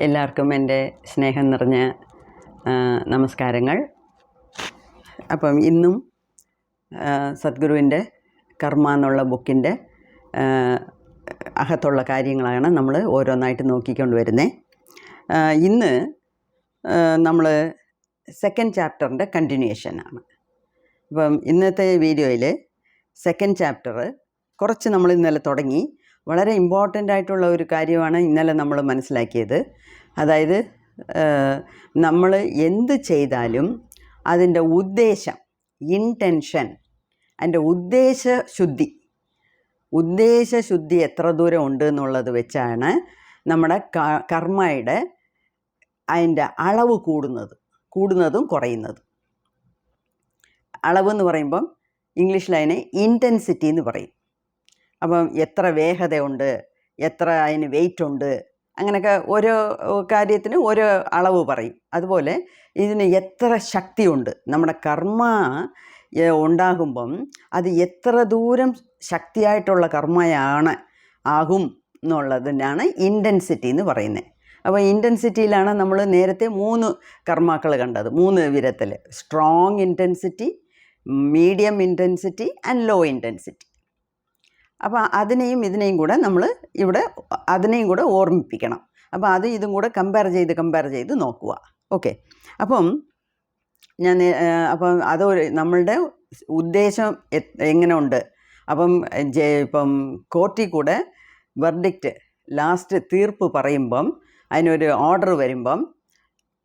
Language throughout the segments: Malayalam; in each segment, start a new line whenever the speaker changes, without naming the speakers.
എല്ലാവർക്കും എൻ്റെ സ്നേഹം നിറഞ്ഞ നമസ്കാരങ്ങൾ. അപ്പം ഇന്നും സദ്ഗുരുവിൻ്റെ കർമ്മ എന്നുള്ള ബുക്കിൻ്റെ അകത്തുള്ള കാര്യങ്ങളാണ് നമ്മൾ ഓരോന്നായിട്ട് നോക്കിക്കൊണ്ട് വരുന്നത്. ഇന്ന് നമ്മൾ സെക്കൻഡ് ചാപ്റ്ററിൻ്റെ കണ്ടിന്യൂഷനാണ്. അപ്പം ഇന്നത്തെ വീഡിയോയിൽ സെക്കൻഡ് ചാപ്റ്റർ കുറച്ച് നമ്മൾ ഇന്നലെ തുടങ്ങി. വളരെ ഇമ്പോർട്ടൻ്റ് ആയിട്ടുള്ള ഒരു കാര്യമാണ് ഇന്നലെ നമ്മൾ മനസ്സിലാക്കിയത്. അതായത് നമ്മൾ എന്ത് ചെയ്താലും അതിൻ്റെ ഉദ്ദേശം, ഇൻറ്റൻഷൻ, അതിൻ്റെ ഉദ്ദേശശുദ്ധി എത്ര ദൂരം ഉണ്ട് എന്നുള്ളത് വെച്ചാണ് നമ്മുടെ കർമ്മയുടെ അതിൻ്റെ അളവ് കൂടുന്നതും കുറയുന്നതും. അളവെന്ന് പറയുമ്പം ഇംഗ്ലീഷിൽ അതിന് ഇൻറ്റൻസിറ്റി എന്ന് പറയും. അപ്പം എത്ര വേഗതയുണ്ട്, എത്ര അതിന് വെയിറ്റ് ഉണ്ട്, അങ്ങനെയൊക്കെ ഓരോ കാര്യത്തിന് ഓരോ അളവ് പറയും. അതുപോലെ ഇതിന് എത്ര ശക്തിയുണ്ട്, നമ്മുടെ കർമ്മ ഉണ്ടാകുമ്പം അത് എത്ര ദൂരം ശക്തിയായിട്ടുള്ള കർമ്മയാണ് ആകും എന്നുള്ളതിനാണ് ഇൻറ്റൻസിറ്റി എന്ന് പറയുന്നത്. അപ്പോൾ ഇൻറ്റൻസിറ്റിയിലാണ് നമ്മൾ നേരത്തെ 3 കർമാക്കൾ കണ്ടത്, 3 വിധത്തിൽ: strong intensity, medium intensity and low intensity. അപ്പോൾ അതിനെയും ഇതിനെയും കൂടെ നമ്മൾ ഇവിടെ അതിനെയും കൂടെ ഓർമ്മിപ്പിക്കണം. അപ്പോൾ അത് ഇതും കൂടെ കമ്പയർ ചെയ്ത് നോക്കുക. ഓക്കെ, അപ്പം അതൊരു നമ്മളുടെ ഉദ്ദേശം എങ്ങനെ ഉണ്ട്. ഇപ്പം കോർട്ടിൽ കൂടെ വെർഡിക്റ്റ്, ലാസ്റ്റ് തീർപ്പ് പറയുമ്പം, അതിനൊരു ഓർഡർ വരുമ്പം,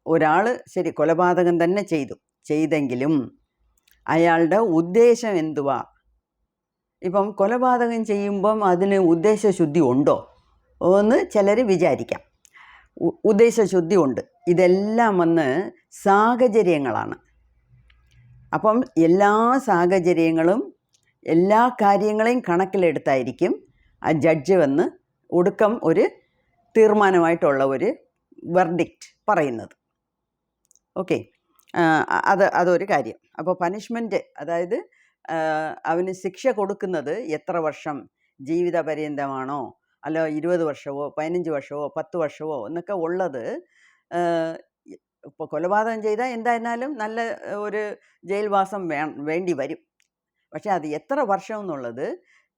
ഒരാൾ ശരി കൊലപാതകം തന്നെ ചെയ്തെങ്കിലും അയാളുടെ ഉദ്ദേശം എന്തുവാ? ഇപ്പം കൊലപാതകം ചെയ്യുമ്പം അതിന് ഉദ്ദേശശുദ്ധി ഉണ്ടോ എന്ന് ചിലർ വിചാരിക്കാം. ഉദ്ദേശശുദ്ധി ഉണ്ട്. ഇതെല്ലാം വന്ന് സാഹചര്യങ്ങളാണ്. അപ്പം എല്ലാ സാഹചര്യങ്ങളും എല്ലാ കാര്യങ്ങളെയും കണക്കിലെടുത്തായിരിക്കും ആ ജഡ്ജ് വന്ന് ഒടുക്കം ഒരു തീർമാനമായിട്ടുള്ള ഒരു വെർഡിക്റ്റ് പറയുന്നത്. ഓക്കെ, അതൊരു കാര്യം. അപ്പോൾ പനിഷ്മെൻറ്റ്, അതായത് അവന് ശിക്ഷ കൊടുക്കുന്നത് എത്ര വർഷം, ജീവിത പര്യന്തമാണോ, അല്ല 20 വർഷമോ 15 വർഷമോ 10 വർഷമോ എന്നൊക്കെ ഉള്ളത്. ഇപ്പോൾ കൊലപാതകം ചെയ്താൽ എന്തായിരുന്നാലും നല്ല ഒരു ജയിൽവാസം വേണ്ടി വരും. പക്ഷേ അത് എത്ര വർഷം എന്നുള്ളത്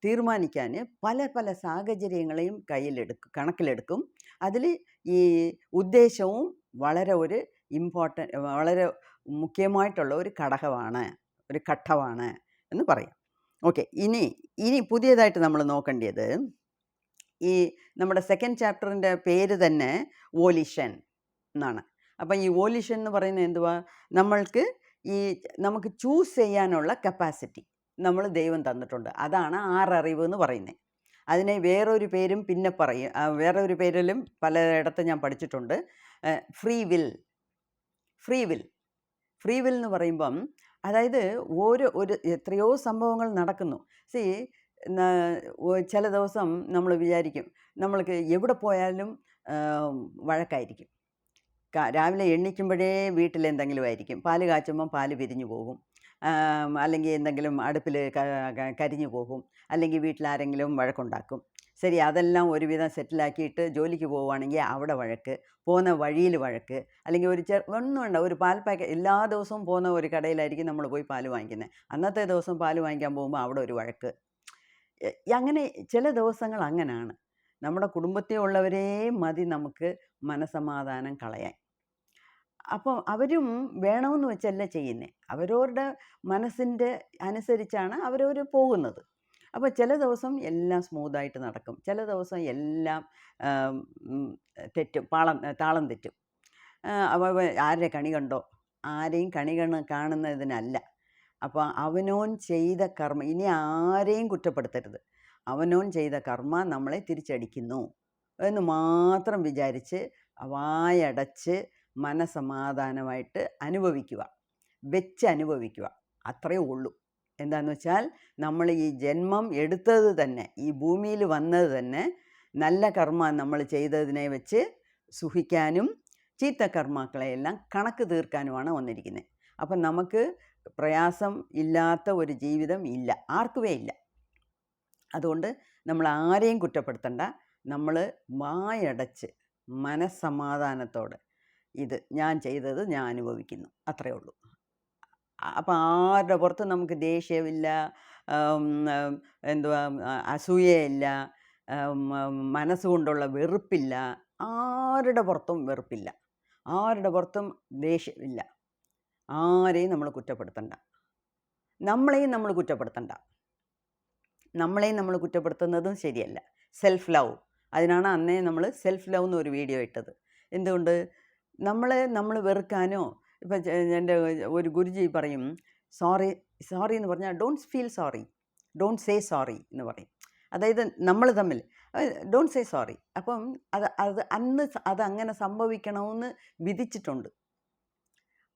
തീരുമാനിക്കാൻ പല സാഹചര്യങ്ങളെയും കണക്കിലെടുക്കും. അതിൽ ഈ ഉദ്ദേശവും വളരെ വളരെ മുഖ്യമായിട്ടുള്ള ഒരു ഘട്ടമാണ് എന്ന് പറയാം. ഓക്കെ, ഇനി പുതിയതായിട്ട് നമ്മൾ നോക്കേണ്ടത് ഈ നമ്മുടെ സെക്കൻഡ് ചാപ്റ്ററിൻ്റെ പേര് തന്നെ വോലിഷൻ എന്നാണ്. അപ്പം ഈ വോലിഷൻ എന്ന് പറയുന്നത് എന്തുവാ? നമുക്ക് ചൂസ് ചെയ്യാനുള്ള കപ്പാസിറ്റി ദൈവം തന്നിട്ടുണ്ട്. അതാണ് 6 അറിവ് എന്ന് പറയുന്നത്. അതിനെ വേറൊരു പേരും പിന്നെ പറയും, വേറൊരു പേരിലും പലയിടത്തും ഞാൻ പഠിച്ചിട്ടുണ്ട്. ഫ്രീ വിൽ എന്ന് പറയുമ്പം, അതായത് എത്രയോ സംഭവങ്ങൾ നടക്കുന്നു. ചില ദിവസം നമ്മൾ വിചാരിക്കും നമ്മൾക്ക് എവിടെ പോയാലും വഴക്കായിരിക്കും. രാവിലെ എണ്ണിക്കുമ്പോഴേ വീട്ടിലെന്തെങ്കിലും ആയിരിക്കും. പാല് കാച്ചുമ്പം പാല് പിരിഞ്ഞു പോകും, അല്ലെങ്കിൽ എന്തെങ്കിലും അടുപ്പിൽ കരിഞ്ഞു പോകും, അല്ലെങ്കിൽ വീട്ടിലാരെങ്കിലും വഴക്കുണ്ടാക്കും. ശരി, അതെല്ലാം ഒരുവിധം സെറ്റിലാക്കിയിട്ട് ജോലിക്ക് പോവുകയാണെങ്കിൽ അവിടെ വഴക്ക്, പോകുന്ന വഴിയിൽ വഴക്ക്, അല്ലെങ്കിൽ ഒരു പാൽ പാക്കറ്റ്. എല്ലാ ദിവസവും പോകുന്ന ഒരു കടയിലായിരിക്കും നമ്മൾ പോയി പാല് വാങ്ങിക്കുന്നത്. അന്നത്തെ ദിവസം പാല് വാങ്ങിക്കാൻ പോകുമ്പോൾ അവിടെ ഒരു വഴക്ക്. അങ്ങനെ ചില ദിവസങ്ങൾ അങ്ങനെയാണ്. നമ്മുടെ കുടുംബത്തിൽ ഉള്ളവരേ മതി നമുക്ക് മനസമാധാനം കളയാൻ. അപ്പോൾ അവരും വേണമെന്ന് വെച്ചല്ല ചെയ്യുന്നത്, അവരവരുടെ മനസ്സിൻ്റെ അനുസരിച്ചാണ് അവരവർ പോകുന്നത്. അപ്പോൾ ചില ദിവസം എല്ലാം സ്മൂത്തായിട്ട് നടക്കും, ചില ദിവസം എല്ലാം തെറ്റും, താളം തെറ്റും. അപ്പോൾ ആരുടെ കണി കണ്ടോ? ആരെയും കണി കാണുന്നതിനല്ല. അപ്പോൾ അവനോൻ ചെയ്ത കർമ്മ, ഇനി ആരെയും കുറ്റപ്പെടുത്തരുത്. അവനോൻ ചെയ്ത കർമ്മ നമ്മളെ തിരിച്ചടിക്കുന്നു എന്ന് മാത്രം വിചാരിച്ച് വായടച്ച് മനസമാധാനമായിട്ട് അനുഭവിക്കുക. അത്രയേ ഉള്ളൂ. എന്താണെന്ന് വെച്ചാൽ നമ്മൾ ഈ ജന്മം എടുത്തത് തന്നെ, ഈ ഭൂമിയിൽ വന്നത് തന്നെ നല്ല കർമ്മ നമ്മൾ ചെയ്തതിനെ വെച്ച് സുഖിക്കാനും ചീത്ത കർമാക്കളെയെല്ലാം കണക്ക് തീർക്കാനുമാണ് വന്നിരിക്കുന്നത്. അപ്പം നമുക്ക് പ്രയാസം ഇല്ലാത്ത ഒരു ജീവിതം ഇല്ല, ആർക്കുമേ ഇല്ല. അതുകൊണ്ട് നമ്മൾ ആരെയും കുറ്റപ്പെടുത്തണ്ട. നമ്മൾ വായടച്ച് മനസ്സമാധാനത്തോടെ ഇത് ഞാൻ ചെയ്തത് ഞാൻ അനുഭവിക്കുന്നു, അത്രയേ ഉള്ളൂ. അപ്പം ആരുടെ പുറത്തും നമുക്ക് ദേഷ്യമില്ല, എന്തുവാ, അസൂയയില്ല, മനസ്സുകൊണ്ടുള്ള വെറുപ്പില്ല, ആരുടെ പുറത്തും വെറുപ്പില്ല, ആരുടെ പുറത്തും ദേഷ്യമില്ല. ആരെയും നമ്മൾ കുറ്റപ്പെടുത്തണ്ട, നമ്മളെയും നമ്മൾ കുറ്റപ്പെടുത്തണ്ട. നമ്മളെയും നമ്മൾ കുറ്റപ്പെടുത്തുന്നതും ശരിയല്ല. സെൽഫ് ലവ്, അതിനാണ് അന്നേ നമ്മൾ സെൽഫ് ലവ് എന്നൊരു വീഡിയോ ഇട്ടത്. എന്തുകൊണ്ട് നമ്മൾ വെറുക്കാനോ, ഇപ്പം എൻ്റെ ഒരു ഗുരുജി പറയും, സോറി എന്ന് പറഞ്ഞാൽ don't feel sorry, don't say sorry എന്ന് പറയും. അതായത് നമ്മൾ തമ്മിൽ ഡോണ്ട് സേ സോറി. അപ്പം അന്ന് അതങ്ങനെ സംഭവിക്കണമെന്ന് വിധിച്ചിട്ടുണ്ട്,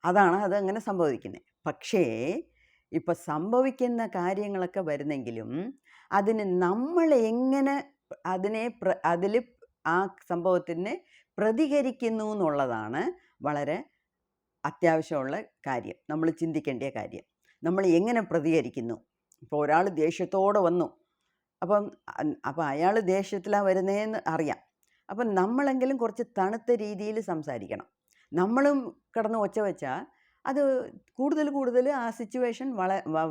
അതാണ് അതങ്ങനെ സംഭവിക്കുന്നത്. പക്ഷേ ഇപ്പം സംഭവിക്കുന്ന കാര്യങ്ങളൊക്കെ വരുന്നെങ്കിലും അതിന് നമ്മൾ എങ്ങനെ അതിൽ ആ സംഭവത്തിനെ പ്രതികരിക്കുന്നു എന്നുള്ളതാണ് വളരെ അത്യാവശ്യമുള്ള കാര്യം, നമ്മൾ ചിന്തിക്കേണ്ട കാര്യം. നമ്മൾ എങ്ങനെ പ്രതികരിക്കുന്നു? ഇപ്പോൾ ഒരാൾ ദേഷ്യത്തോടെ വന്നു, അപ്പം അയാൾ ദേഷ്യത്തിലാണ് വരുന്നതെന്ന് അറിയാം. അപ്പം നമ്മളെങ്കിലും കുറച്ച് തണുത്ത രീതിയിൽ സംസാരിക്കണം. നമ്മളും കിടന്ന് ഒച്ച വെച്ചാൽ അത് കൂടുതൽ ആ സിറ്റുവേഷൻ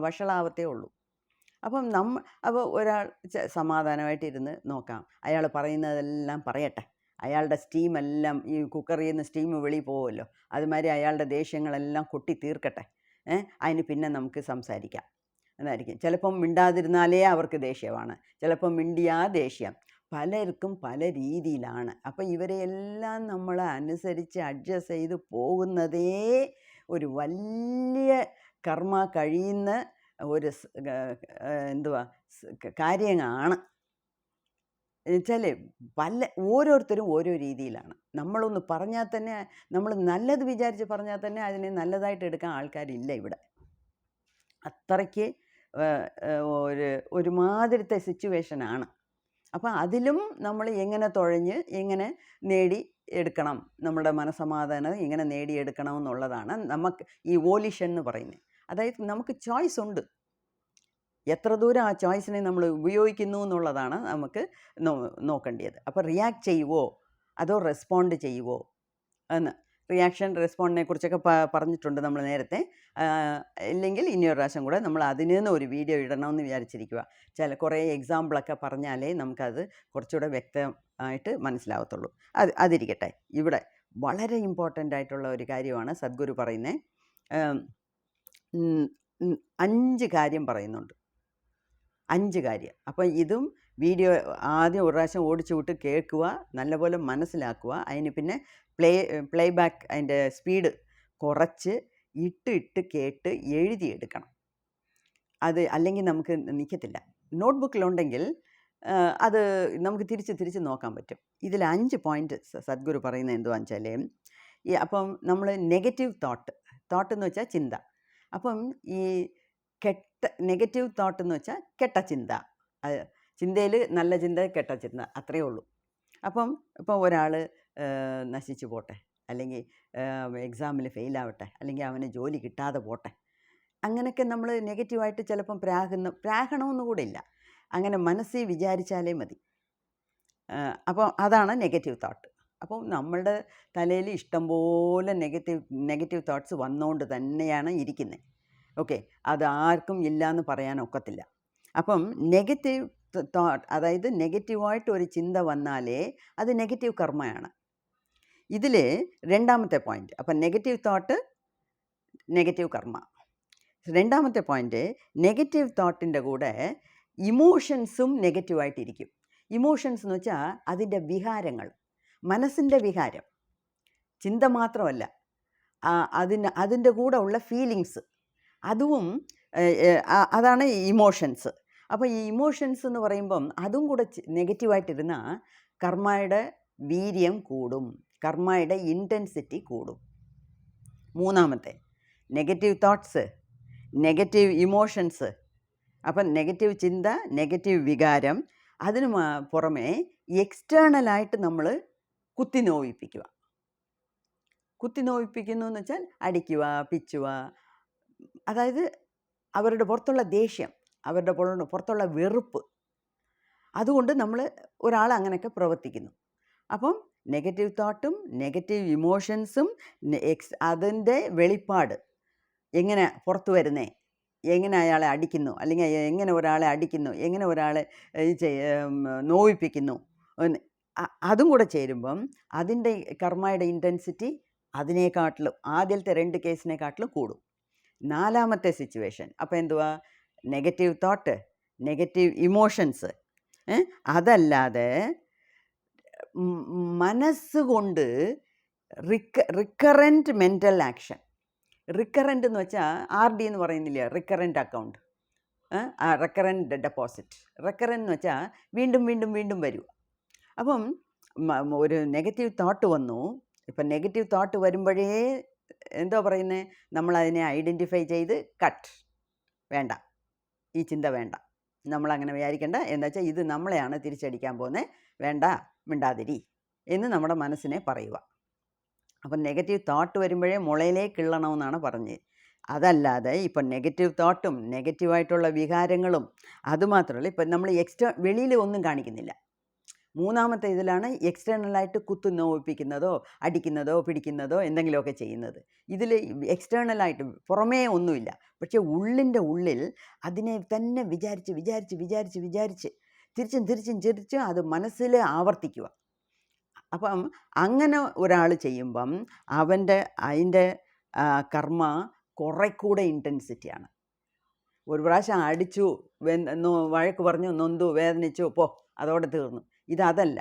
വഷളാവത്തേ ഉള്ളൂ. അപ്പം അപ്പോൾ ഒരാൾ സമാധാനമായിട്ടിരുന്ന് നോക്കാം, അയാൾ പറയുന്നതെല്ലാം പറയട്ടെ, അയാളുടെ സ്റ്റീമെല്ലാം, ഈ കുക്കറിൽ നിന്ന് സ്റ്റീം വെളിയിൽ പോകുമല്ലോ, അതുമാതിരി അയാളുടെ ദേഷ്യങ്ങളെല്ലാം കൊട്ടി തീർക്കട്ടെ. അതിന് പിന്നെ നമുക്ക് സംസാരിക്കാം എന്നായിരിക്കും. ചിലപ്പം മിണ്ടാതിരുന്നാലേ അവർക്ക് ദേഷ്യമാണ്, ചിലപ്പം മിണ്ടിയാ ദേഷ്യം. പലർക്കും പല രീതിയിലാണ്. അപ്പം ഇവരെയെല്ലാം നമ്മൾ അനുസരിച്ച് അഡ്ജസ്റ്റ് ചെയ്ത് പോകുന്നതേ ഒരു വലിയ കർമ്മ കഴിയുന്ന ഒരു കാര്യമാണ്. എന്നുവെച്ചാൽ ഓരോരുത്തരും ഓരോ രീതിയിലാണ്. നമ്മളൊന്ന് പറഞ്ഞാൽ തന്നെ, നമ്മൾ നല്ലത് വിചാരിച്ച് പറഞ്ഞാൽ തന്നെ അതിനെ നല്ലതായിട്ട് എടുക്കാൻ ആൾക്കാരില്ല ഇവിടെ. അത്രയ്ക്ക് ഒരുമാതിരത്തെ സിറ്റുവേഷനാണ്. അപ്പം അതിലും നമ്മൾ എങ്ങനെ തുഴഞ്ഞ് എങ്ങനെ എടുക്കണം, നമ്മുടെ മനസ്സമാധാനം എങ്ങനെ നേടിയെടുക്കണം എന്നുള്ളതാണ് നമുക്ക് ഈ വോലിഷൻ എന്ന് പറയുന്നത്. അതായത് നമുക്ക് ചോയ്സ് ഉണ്ട്, എത്ര ദൂരം ആ ചോയ്സിനെ നമ്മൾ ഉപയോഗിക്കുന്നു എന്നുള്ളതാണ് നമുക്ക് നോക്കേണ്ടത്. അപ്പോൾ റിയാക്ട് ചെയ്യുവോ അതോ റെസ്പോണ്ട് ചെയ്യുവോ എന്ന്, റിയാക്ഷൻ റെസ്പോണ്ടിനെ കുറിച്ചൊക്കെ പറഞ്ഞിട്ടുണ്ട് നമ്മൾ നേരത്തെ. ഇല്ലെങ്കിൽ ഇനിയൊരു പ്രാവശ്യം കൂടെ നമ്മൾ അതിൽ നിന്ന് ഒരു വീഡിയോ ഇടണമെന്ന് വിചാരിച്ചിരിക്കുക. കുറേ എക്സാമ്പിളൊക്കെ പറഞ്ഞാലേ നമുക്കത് കുറച്ചുകൂടെ വ്യക്തമായിട്ട് മനസ്സിലാവത്തുള്ളൂ. അതിരിക്കട്ടെ. ഇവിടെ വളരെ ഇമ്പോർട്ടൻ്റ് ആയിട്ടുള്ള ഒരു കാര്യമാണ് സദ്ഗുരു പറയുന്നത്. 5 കാര്യം പറയുന്നുണ്ട്, 5 കാര്യം. അപ്പം ഇതും വീഡിയോ ആദ്യം ഒരു പ്രാവശ്യം ഓടിച്ചു വിട്ട് കേൾക്കുക, നല്ലപോലെ മനസ്സിലാക്കുക. അതിന് പിന്നെ പ്ലേ ബാക്ക്, അതിൻ്റെ സ്പീഡ് കുറച്ച് ഇട്ട് കേട്ട് എഴുതിയെടുക്കണം. അത് അല്ലെങ്കിൽ നമുക്ക് നിൽക്കത്തില്ല. നോട്ട്ബുക്കിലുണ്ടെങ്കിൽ അത് നമുക്ക് തിരിച്ച് നോക്കാൻ പറ്റും. ഇതിൽ 5 പോയിൻ്റ് സദ്ഗുരു പറയുന്നത് എന്തുവാന്ന് വെച്ചാൽ, അപ്പം നമ്മൾ നെഗറ്റീവ് തോട്ട് എന്ന് വെച്ചാൽ ചിന്ത. അപ്പം ഈ നെഗറ്റീവ് തോട്ട് എന്ന് വെച്ചാൽ കെട്ട ചിന്ത. ചിന്തയിൽ നല്ല ചിന്ത, കെട്ട ചിന്ത, അത്രയേ ഉള്ളൂ. അപ്പം ഒരാൾ നശിച്ചു പോട്ടെ, അല്ലെങ്കിൽ എക്സാമിൽ ഫെയിലാവട്ടെ, അല്ലെങ്കിൽ അവന് ജോലി കിട്ടാതെ പോട്ടെ, അങ്ങനെയൊക്കെ നമ്മൾ നെഗറ്റീവായിട്ട് ചിലപ്പം പ്രാകണമെന്ന് കൂടെ ഇല്ല, അങ്ങനെ മനസ്സിൽ വിചാരിച്ചാലേ മതി. അപ്പോൾ അതാണ് നെഗറ്റീവ് തോട്ട്. അപ്പം നമ്മളുടെ തലയിൽ ഇഷ്ടംപോലെ നെഗറ്റീവ് തോട്ട്സ് വന്നുകൊണ്ട് തന്നെയാണ് ഇരിക്കുന്നത്. ഓക്കെ, അത് ആർക്കും ഇല്ലയെന്ന് പറയാനൊക്കത്തില്ല. അപ്പം നെഗറ്റീവ് തോട്ട്, അതായത് നെഗറ്റീവായിട്ട് ഒരു ചിന്ത വന്നാലേ അത് നെഗറ്റീവ് കർമ്മയാണ്. ഇതിൽ 2ാമത്തെ പോയിൻ്റ്. അപ്പം നെഗറ്റീവ് തോട്ട് നെഗറ്റീവ് കർമ്മ. 2ാമത്തെ പോയിൻ്റ്, നെഗറ്റീവ് തോട്ടിൻ്റെ കൂടെ ഇമോഷൻസും നെഗറ്റീവായിട്ടിരിക്കും. ഇമോഷൻസ് എന്ന് വെച്ചാൽ അതിൻ്റെ വികാരങ്ങൾ, മനസ്സിൻ്റെ വികാരം, ചിന്ത മാത്രമല്ല, അതിൻ്റെ കൂടെ ഉള്ള ഫീലിങ്സ്, അതും അതാണ് ഇമോഷൻസ്. അപ്പോൾ ഈ ഇമോഷൻസ് എന്ന് പറയുമ്പം അതും കൂടെ നെഗറ്റീവായിട്ടിരുന്നാൽ കർമ്മയുടെ വീര്യം കൂടും, കർമ്മയുടെ ഇൻറ്റൻസിറ്റി കൂടും. 3ാമത്തെ, നെഗറ്റീവ് തോട്ട്സ്, നെഗറ്റീവ് ഇമോഷൻസ്. അപ്പം നെഗറ്റീവ് ചിന്ത, നെഗറ്റീവ് വികാരം, അതിന് പുറമെ എക്സ്റ്റേണലായിട്ട് നമ്മൾ കുത്തിനോവിപ്പിക്കുന്നു എന്ന് വെച്ചാൽ അടിക്കുക, പിച്ചുക, അതായത് അവരുടെ പുറത്തുള്ള ദേഷ്യം, അവരുടെ പുറത്തുള്ള വെറുപ്പ്, അതുകൊണ്ട് നമ്മൾ ഒരാൾ അങ്ങനെയൊക്കെ പ്രവർത്തിക്കുന്നു. അപ്പം നെഗറ്റീവ് തോട്ടും നെഗറ്റീവ് ഇമോഷൻസും അതിൻ്റെ വെളിപ്പാട് എങ്ങനെ പുറത്തു വരുന്നേ, എങ്ങനെ അയാളെ അടിക്കുന്നു, അല്ലെങ്കിൽ എങ്ങനെ ഒരാളെ അടിക്കുന്നു, എങ്ങനെ ഒരാളെ നോവിപ്പിക്കുന്നു, അതും കൂടെ ചേരുമ്പം അതിൻ്റെ കർമ്മയുടെ ഇൻറ്റൻസിറ്റി അതിനേക്കാട്ടിലും ആദ്യത്തെ 2 കേസിനെക്കാട്ടിലും കൂടും. 4ാമത്തെ സിറ്റുവേഷൻ അപ്പോൾ എന്തുവാ, നെഗറ്റീവ് തോട്ട്, നെഗറ്റീവ് ഇമോഷൻസ്, അതല്ലാതെ മനസ്സുകൊണ്ട് റിക്കറൻറ്റ് മെൻ്റൽ ആക്ഷൻ. റിക്കറൻ്റ് എന്ന് വെച്ചാൽ RD എന്ന് പറയുന്നില്ല, recurrent account, recurrent deposit. Recurrent എന്ന് വെച്ചാൽ വീണ്ടും വീണ്ടും വീണ്ടും വരിക. അപ്പം ഒരു നെഗറ്റീവ് തോട്ട് വന്നു. ഇപ്പം നെഗറ്റീവ് തോട്ട് വരുമ്പോഴേ എന്തോ പറയുന്നത്, നമ്മളതിനെ ഐഡൻറ്റിഫൈ ചെയ്ത് കട്ട്, വേണ്ട, ഈ ചിന്ത വേണ്ട, നമ്മളങ്ങനെ വിചാരിക്കേണ്ട, എന്താ വെച്ചാൽ ഇത് നമ്മളെയാണ് തിരിച്ചടിക്കാൻ പോകുന്നത്, വേണ്ട, മിണ്ടാതിരി എന്ന് നമ്മുടെ മനസ്സിനെ പറയുക. അപ്പം നെഗറ്റീവ് തോട്ട് വരുമ്പോഴേ മുളയിലേക്ക് കിള്ളണമെന്നാണ് പറഞ്ഞത്. അതല്ലാതെ ഇപ്പം നെഗറ്റീവ് തോട്ടും നെഗറ്റീവായിട്ടുള്ള വികാരങ്ങളും അതുമാത്രമല്ല, ഇപ്പം നമ്മൾ വെളിയിൽ ഒന്നും കാണിക്കുന്നില്ല. 3ാമത്തെ ഇതിലാണ് എക്സ്റ്റേണലായിട്ട് കുത്തു നോവിപ്പിക്കുന്നതോ അടിക്കുന്നതോ പിടിക്കുന്നതോ എന്തെങ്കിലുമൊക്കെ ചെയ്യുന്നത്. ഇതിൽ എക്സ്റ്റേണലായിട്ട് പുറമേ ഒന്നുമില്ല, പക്ഷേ ഉള്ളിൻ്റെ ഉള്ളിൽ അതിനെ തന്നെ വിചാരിച്ച് വിചാരിച്ച് വിചാരിച്ച് വിചാരിച്ച് തിരിച്ചും തിരിച്ചും തിരിച്ചും അത് മനസ്സിൽ ആവർത്തിക്കുക. അപ്പം അങ്ങനെ ഒരാൾ ചെയ്യുമ്പം അതിൻ്റെ കർമ്മ കുറെ കൂടെ ഇൻറ്റൻസിറ്റിയാണ്. ഒരു പ്രാവശ്യം അടിച്ചു, വഴക്ക് പറഞ്ഞു, നൊന്തു, വേദനിച്ചു, പോ, അതോടെ തീർന്നു. ഇതല്ല,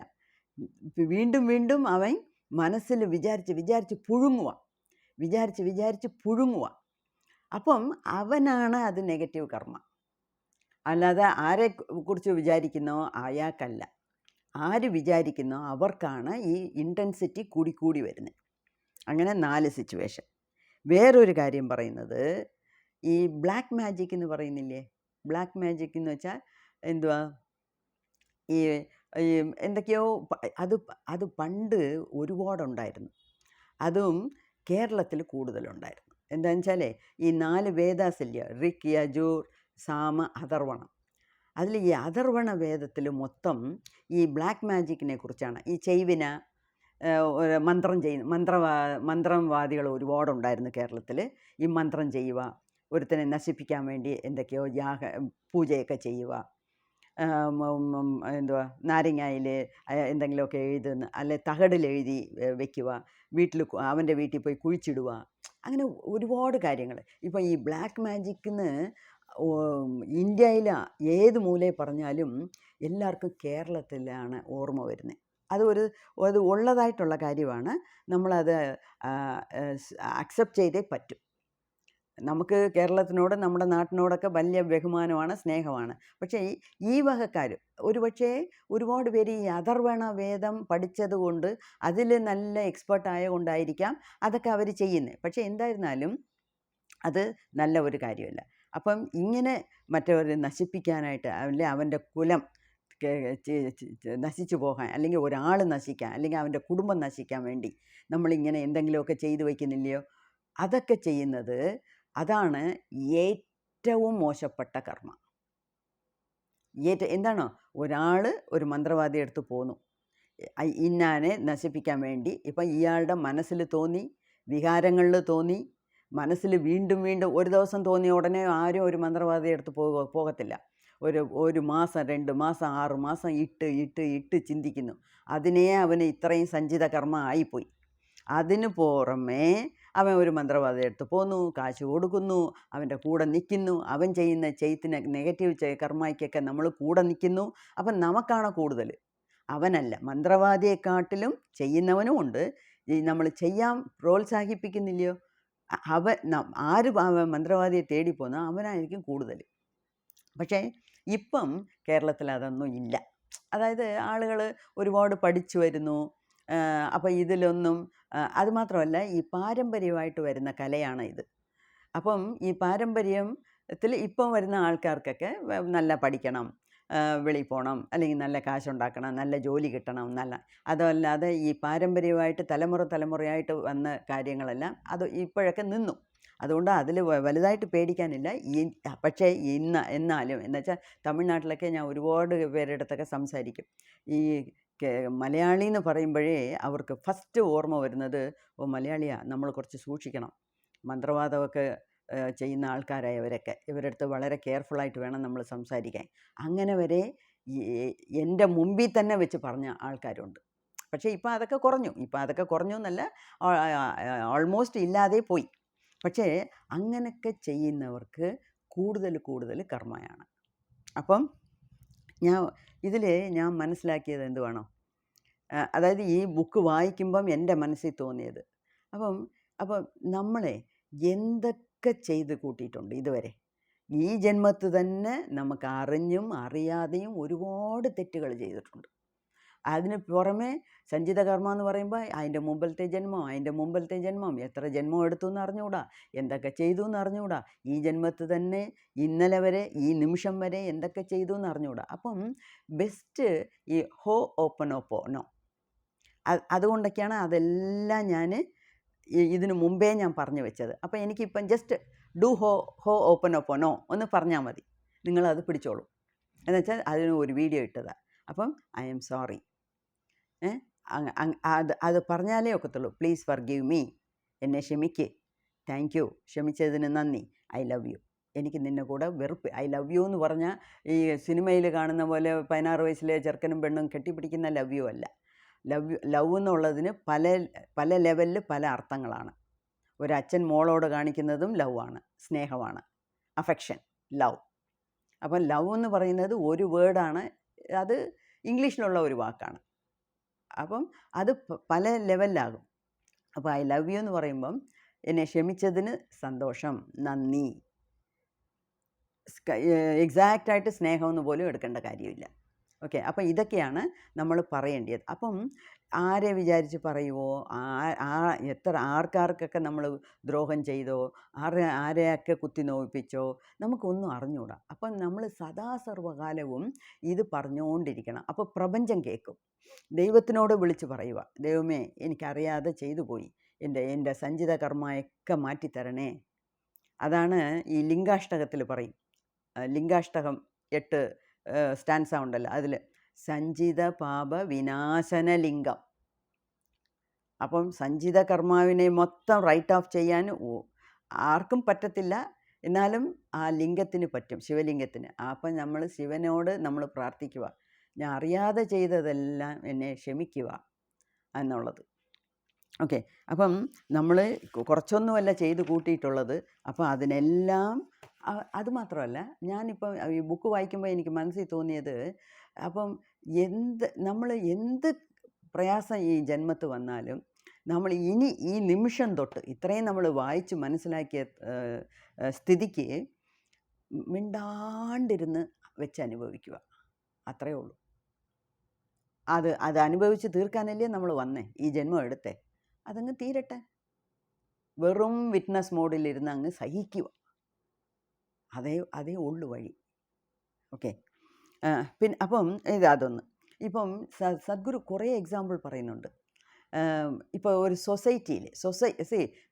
വീണ്ടും വീണ്ടും അവൻ മനസ്സിൽ വിചാരിച്ച് വിചാരിച്ച് പുഴുങ്ങുക, വിചാരിച്ച് വിചാരിച്ച് പുഴുങ്ങുക. അപ്പം അവനാണ് അത് നെഗറ്റീവ് കർമ്മ. അല്ലാതെ ആരെ കുറിച്ച് വിചാരിക്കുന്നോ അയാൾക്കല്ല. ആര് വിചാരിക്കുന്നോ അവർക്കാണ് ഈ ഇൻറ്റൻസിറ്റി കൂടി വരുന്നത്. അങ്ങനെ 4 സിറ്റുവേഷൻ. വേറൊരു കാര്യം പറയുന്നത്, ഈ ബ്ലാക്ക് മാജിക് എന്ന് പറയുന്നില്ലേ, ബ്ലാക്ക് മാജിക് എന്ന് വെച്ചാൽ എന്തുവാ, ഈ എന്തൊക്കെയോ അത് പണ്ട് ഒരുപാടുണ്ടായിരുന്നു. അതും കേരളത്തിൽ കൂടുതലുണ്ടായിരുന്നു. എന്താണെന്ന് വെച്ചാൽ ഈ 4 വേദാസില്ല, ഋക്, യജൂർ, സാമ, അഥർവണം. അതിൽ ഈ അഥർവണ വേദത്തിൽ മൊത്തം ഈ ബ്ലാക്ക് മാജിക്കിനെ കുറിച്ചാണ്. ഈ ചെയ്വിന മന്ത്രം മന്ത്രവാദികൾ ഒരുപാടുണ്ടായിരുന്നു കേരളത്തിൽ. ഈ മന്ത്രം ചെയ്യുക, ഒരുത്തനെ നശിപ്പിക്കാൻ വേണ്ടി എന്തൊക്കെയോ പൂജയൊക്കെ ചെയ്യുക, എന്തുവാ നാരങ്ങയിൽ എന്തെങ്കിലുമൊക്കെ എഴുതുന്ന, അല്ലെ തകടിൽ എഴുതി വെക്കുക, അവൻ്റെ വീട്ടിൽ പോയി കുഴിച്ചിടുക, അങ്ങനെ ഒരുപാട് കാര്യങ്ങൾ. ഇപ്പം ഈ ബ്ലാക്ക് മാജിക്കിന് ഇന്ത്യയിൽ ഏത് മൂലയിൽ പറഞ്ഞാലും എല്ലാവർക്കും കേരളത്തിലാണ് ഓർമ്മ വരുന്നത്. അത് ഉള്ളതായിട്ടുള്ള കാര്യമാണ്. നമ്മളത് അക്സെപ്റ്റ് ചെയ്തേ പറ്റും. നമുക്ക് കേരളത്തിനോട് നമ്മുടെ നാട്ടിനോടൊക്കെ വലിയ ബഹുമാനമാണ്, സ്നേഹമാണ്. പക്ഷേ ഈ വകക്കാർ ഒരുപാട് പേര് ഈ അഥർവണ വേദം പഠിച്ചതുകൊണ്ട് അതിൽ നല്ല എക്സ്പേർട്ടായ കൊണ്ടായിരിക്കാം അതൊക്കെ അവർ ചെയ്യുന്നത്. പക്ഷേ എന്തായിരുന്നാലും അത് നല്ല ഒരു കാര്യമല്ല. അപ്പം ഇങ്ങനെ മറ്റവരെ നശിപ്പിക്കാനായിട്ട്, അല്ലെ അവൻ്റെ കുലം നശിച്ചു പോകാൻ, അല്ലെങ്കിൽ ഒരാൾ നശിക്കാൻ, അല്ലെങ്കിൽ അവൻ്റെ കുടുംബം നശിക്കാൻ വേണ്ടി നമ്മളിങ്ങനെ എന്തെങ്കിലുമൊക്കെ ചെയ്തു വയ്ക്കുന്നില്ലയോ, അതൊക്കെ ചെയ്യുന്നത്, അതാണ് ഏറ്റവും മോശപ്പെട്ട കർമ്മ. എന്താണോ, ഒരാൾ ഒരു മന്ത്രവാദി എടുത്ത് പോന്നു ഇന്നാനെ നശിപ്പിക്കാൻ വേണ്ടി. ഇപ്പം ഇയാളുടെ മനസ്സിൽ തോന്നി, വികാരങ്ങളിൽ തോന്നി, മനസ്സിൽ വീണ്ടും വീണ്ടും ഒരു ദിവസം തോന്നിയ ഉടനെ ആരും ഒരു മന്ത്രവാദിയെ എടുത്ത് പോകത്തില്ല. ഒരു മാസം, 2 മാസം, 6 മാസം ഇട്ട് ചിന്തിക്കുന്നു. അതിനെ അവന് ഇത്രയും സഞ്ചിത കർമ്മ ആയിപ്പോയി. അതിന് പുറമേ അവൻ ഒരു മന്ത്രവാദിയെ എടുത്ത് പോന്നു, കാശ് കൊടുക്കുന്നു, അവൻ്റെ കൂടെ നിൽക്കുന്നു, അവൻ ചെയ്യുന്ന ചെയ്ത്തിന് നെഗറ്റീവ് കർമ്മയ്ക്കൊക്കെ നമ്മൾ കൂടെ നിൽക്കുന്നു. അപ്പം നമുക്കാണ് കൂടുതൽ, അവനല്ല. മന്ത്രവാദിയെക്കാട്ടിലും ചെയ്യുന്നവനും ഉണ്ട്. നമ്മൾ ചെയ്യാൻ പ്രോത്സാഹിപ്പിക്കുന്നില്ലയോ, ആര് മന്ത്രവാദിയെ തേടിപ്പോന്നോ അവനായിരിക്കും കൂടുതൽ. പക്ഷേ ഇപ്പം കേരളത്തിൽ അതൊന്നും ഇല്ല. അതായത് ആളുകൾ ഒരുപാട് പഠിച്ചു വരുന്നു. അപ്പോൾ ഇതിലൊന്നും അതുമാത്രമല്ല, ഈ പാരമ്പര്യമായിട്ട് വരുന്ന കലയാണ് ഇത്. അപ്പം ഈ പാരമ്പര്യത്തിൽ ഇപ്പം വരുന്ന ആൾക്കാർക്കൊക്കെ നല്ല പഠിക്കണം, വെളിയിൽ പോകണം, അല്ലെങ്കിൽ നല്ല കാശുണ്ടാക്കണം, നല്ല ജോലി കിട്ടണം, അതല്ലാതെ ഈ പാരമ്പര്യമായിട്ട് തലമുറയായിട്ട് വന്ന കാര്യങ്ങളെല്ലാം അത് ഇപ്പോഴൊക്കെ നിന്നു. അതുകൊണ്ട് അതിൽ വലുതായിട്ട് പേടിക്കാനില്ല. പക്ഷേ എന്നാലും എന്നുവെച്ചാൽ തമിഴ്നാട്ടിലൊക്കെ ഞാൻ ഒരുപാട് പേരുടെ അടുത്തൊക്കെ സംസാരിക്കും. ഈ മലയാളി എന്ന് പറയുമ്പോഴേ അവർക്ക് ഫസ്റ്റ് ഓർമ്മ വരുന്നത്, ഓ മലയാളിയാ, നമ്മൾ കുറച്ച് സൂക്ഷിക്കണം, മന്ത്രവാദമൊക്കെ ചെയ്യുന്ന ആൾക്കാരായവരൊക്കെ, ഇവരുടെ അടുത്ത് വളരെ കെയർഫുള്ളായിട്ട് വേണം നമ്മൾ സംസാരിക്കാൻ. അങ്ങനെ വരെ എൻ്റെ മുമ്പിൽ തന്നെ വെച്ച് പറഞ്ഞ ആൾക്കാരുണ്ട്. പക്ഷേ ഇപ്പം അതൊക്കെ കുറഞ്ഞു എന്നല്ല, ഓൾമോസ്റ്റ് ഇല്ലാതെ പോയി. പക്ഷേ അങ്ങനെയൊക്കെ ചെയ്യുന്നവർക്ക് കൂടുതൽ കർമ്മയാണ്. അപ്പം ഞാൻ മനസ്സിലാക്കിയത് എന്തുവാണോ, അതായത് ഈ ബുക്ക് വായിക്കുമ്പം എൻ്റെ മനസ്സിൽ തോന്നിയത്, അപ്പം നമ്മളെ എന്തൊക്കെ ചെയ്ത് കൂട്ടിയിട്ടുണ്ട് ഇതുവരെ. ഈ ജന്മത്ത് തന്നെ നമുക്ക് അറിഞ്ഞും അറിയാതെയും ഒരുപാട് തെറ്റുകൾ ചെയ്തിട്ടുണ്ട്. അതിന് പുറമെ സഞ്ചിത കർമ്മ എന്ന് പറയുമ്പോൾ അതിൻ്റെ മുമ്പലത്തെ ജന്മം എത്ര ജന്മം എടുത്തു എന്ന് അറിഞ്ഞുകൂടാ, എന്തൊക്കെ ചെയ്തു എന്ന് അറിഞ്ഞുകൂടാ, ഈ ജന്മത്ത് തന്നെ ഇന്നലെ വരെ ഈ നിമിഷം വരെ എന്തൊക്കെ ചെയ്തു എന്ന് അറിഞ്ഞുകൂടാ. അപ്പം ബെസ്റ്റ് ഈ ഹോ ഓപ്പനോപ്പോനോ, അതുകൊണ്ടൊക്കെയാണ് അതെല്ലാം ഞാൻ ഇതിനു മുമ്പേ ഞാൻ പറഞ്ഞു വെച്ചത്. അപ്പം എനിക്കിപ്പം ജസ്റ്റ് ഡു ഹോ ഓപ്പനോപ്പോനോ ഒന്ന് പറഞ്ഞാൽ മതി, നിങ്ങളത് പിടിച്ചോളൂ. എന്നുവെച്ചാൽ അതിന് ഒരു വീഡിയോ ഇട്ടതാണ്. അപ്പം ഐ എം സോറി, അത് പറഞ്ഞാലേ ഒക്കത്തുള്ളൂ. പ്ലീസ് ഫർഗീവ് മീ, എന്നെ ക്ഷമിക്ക്, താങ്ക് യു, ക്ഷമിച്ചതിന് നന്ദി, ഐ ലവ് യു, എനിക്ക് നിന്നെ കൂടെ വെറുപ്പ്. ഐ ലവ് യു എന്ന് പറഞ്ഞാൽ ഈ സിനിമയിൽ കാണുന്ന പോലെ 16 വയസ്സിലെ ചെറുക്കനും പെണ്ണും കെട്ടിപ്പിടിക്കുന്ന ലവ് യു അല്ല. ലവ് എന്നുള്ളതിന് പല ലെവലിൽ പല അർത്ഥങ്ങളാണ്. ഒരച്ഛൻ മോളോട് കാണിക്കുന്നതും ലവ് ആണ്, സ്നേഹമാണ്, അഫെക്ഷൻ, ലവ്. അപ്പം ലവ് എന്ന് പറയുന്നത് ഒരു വേർഡാണ്, അത് ഇംഗ്ലീഷിലുള്ള ഒരു വാക്കാണ്. അപ്പം അത് പല ലെവലിലാകും. അപ്പോൾ ഐ ലവ് യു എന്ന് പറയുമ്പം എന്നെ ക്ഷമിച്ചതിന് സന്തോഷം, നന്ദി. എക്സാക്റ്റായിട്ട് സ്നേഹമെന്ന് പോലും എടുക്കേണ്ട കാര്യമില്ല. ഓക്കെ, അപ്പം ഇതൊക്കെയാണ് നമ്മൾ പറയേണ്ടത്. അപ്പം ആരെ വിചാരിച്ച് പറയുമോ, ആർക്കാർക്കൊക്കെ നമ്മൾ ദ്രോഹം ചെയ്തോ, ആരെയൊക്കെ കുത്തി നോവിപ്പിച്ചോ, നമുക്കൊന്നും അറിഞ്ഞുകൂടാ. അപ്പം നമ്മൾ സദാസർവകാലവും ഇത് പറഞ്ഞുകൊണ്ടിരിക്കണം. അപ്പോൾ പ്രപഞ്ചം കേൾക്കും. ദൈവത്തിനോട് വിളിച്ച് പറയുക, ദൈവമേ എനിക്കറിയാതെ ചെയ്തു പോയി, എൻ്റെ സഞ്ചിത കർമ്മയൊക്കെ മാറ്റിത്തരണേ. അതാണ് ഈ ലിംഗാഷ്ടകത്തിൽ പറയും. ലിംഗാഷ്ടകം 8 സ്റ്റാൻസ ഉണ്ടല്ലോ, അതിൽ സഞ്ചിത പാപ വിനാശന ലിംഗം. അപ്പം സഞ്ചിത കർമാവിനെ മൊത്തം റൈറ്റ് ഓഫ് ചെയ്യാൻ ആർക്കും പറ്റത്തില്ല, എന്നാലും ആ ലിംഗത്തിന് പറ്റും, ശിവലിംഗത്തിന്. അപ്പം നമ്മൾ ശിവനോട് നമ്മൾ പ്രാർത്ഥിക്കുക, ഞാൻ അറിയാതെ ചെയ്തതെല്ലാം എന്നെ ക്ഷമിക്കുക എന്നുള്ളത്. ഓക്കെ, അപ്പം നമ്മൾ കുറച്ചൊന്നുമല്ല ചെയ്ത് കൂട്ടിയിട്ടുള്ളത്. അപ്പോൾ അതിനെല്ലാം അതുമാത്രമല്ല, ഞാനിപ്പം ഈ ബുക്ക് വായിക്കുമ്പോൾ എനിക്ക് മനസ്സിൽ തോന്നിയത്, അപ്പം നമ്മൾ എന്ത് പ്രയാസം ഈ ജന്മത്ത് വന്നാലും നമ്മൾ ഇനി ഈ നിമിഷം തൊട്ട് ഇത്രയും നമ്മൾ വായിച്ച് മനസ്സിലാക്കിയ സ്ഥിതിക്ക് മിണ്ടാണ്ടിരുന്ന് വെച്ച് അനുഭവിക്കുക, അത്രയേ ഉള്ളൂ. അത് അനുഭവിച്ച് തീർക്കാനല്ലേ നമ്മൾ വന്നേ, ഈ ജന്മം എടുത്തേ, അതങ്ങ് തീരട്ടെ. വെറും വിറ്റ്നസ് മോഡിലിരുന്ന് അങ്ങ് സഹിക്കുക, അതേ ഉള്ളു വഴി. ഓക്കെ, പിന്നെ അപ്പം അതൊന്ന്. ഇപ്പം സദ്ഗുരു കുറേ എക്സാമ്പിൾ പറയുന്നുണ്ട്. ഇപ്പോൾ ഒരു സൊസൈറ്റിയിൽ